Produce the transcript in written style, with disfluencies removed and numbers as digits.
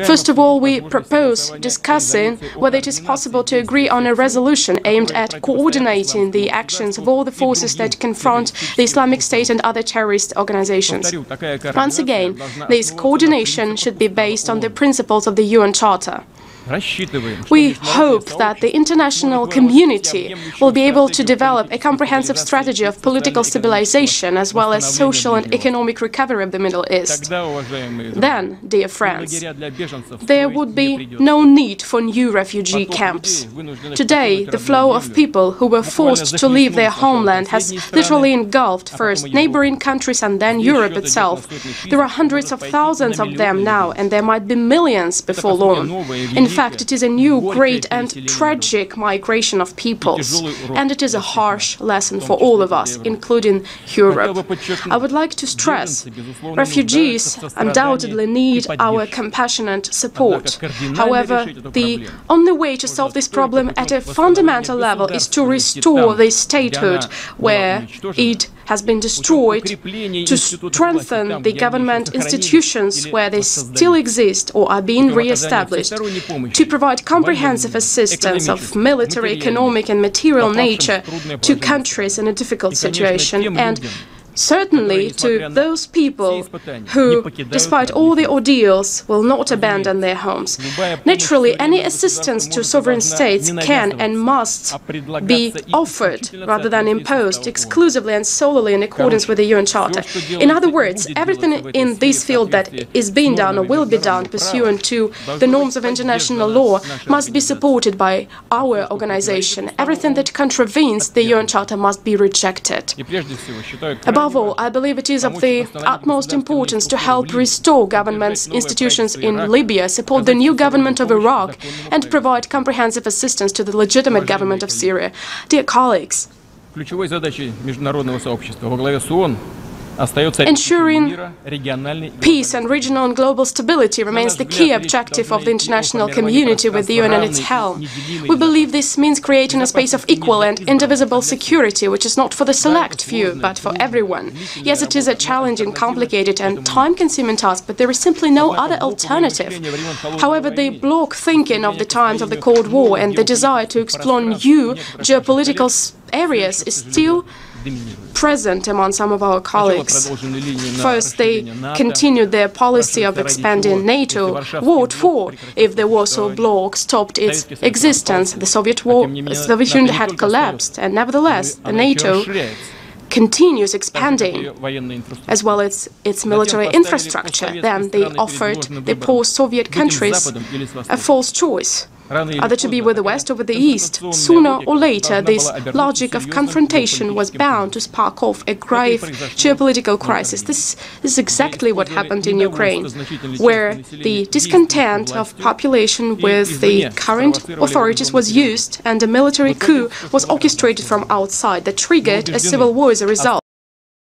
First of all, we propose discussing whether it is possible to agree on a resolution aimed at coordinating the actions of all the forces that confront the Islamic State and other terrorist organizations. Once again, this coordination should be based on the principles of the UN Charter. We hope that the international community will be able to develop a comprehensive strategy of political stabilization as well as social and economic recovery of the Middle East. Then, dear friends, there would be no need for new refugee camps. Today, the flow of people who were forced to leave their homeland has literally engulfed first neighboring countries and then Europe itself. There are hundreds of thousands of them now, and there might be millions before long. In fact, it is a new, great and tragic migration of peoples, and it is a harsh lesson for all of us, including Europe. I would like to stress, refugees undoubtedly need our compassionate support. However, the only way to solve this problem at a fundamental level is to restore the statehood where it has been destroyed, to strengthen the government institutions where they still exist or are being re-established, to provide comprehensive assistance of military, economic and material nature to countries in a difficult situation, and certainly to those people who, despite all the ordeals, will not abandon their homes. Naturally, any assistance to sovereign states can and must be offered rather than imposed exclusively and solely in accordance with the UN Charter. In other words, everything in this field that is being done or will be done pursuant to the norms of international law must be supported by our organization. Everything that contravenes the UN Charter must be rejected. Above all, I believe it is of the utmost importance to help restore government's institutions in Libya, support the new government of Iraq, and provide comprehensive assistance to the legitimate government of Syria. Dear colleagues, ensuring peace and regional and global stability remains the key objective of the international community with the UN at its helm. We believe this means creating a space of equal and indivisible security, which is not for the select few, but for everyone. Yes, it is a challenging, complicated and time-consuming task, but there is simply no other alternative. However, the bloc thinking of the times of the Cold War and the desire to explore new geopolitical areas is still present among some of our colleagues. First, they continued their policy of expanding NATO. What for? If the Warsaw Bloc stopped its existence, the Soviet Union had collapsed, and nevertheless, the NATO continues expanding, as well as its military infrastructure. Then they offered the post-Soviet countries a false choice, either to be with the West or with the East. Sooner or later, this logic of confrontation was bound to spark off a grave geopolitical crisis. This is exactly what happened in Ukraine, where the discontent of population with the current authorities was used and a military coup was orchestrated from outside that triggered a civil war as a result.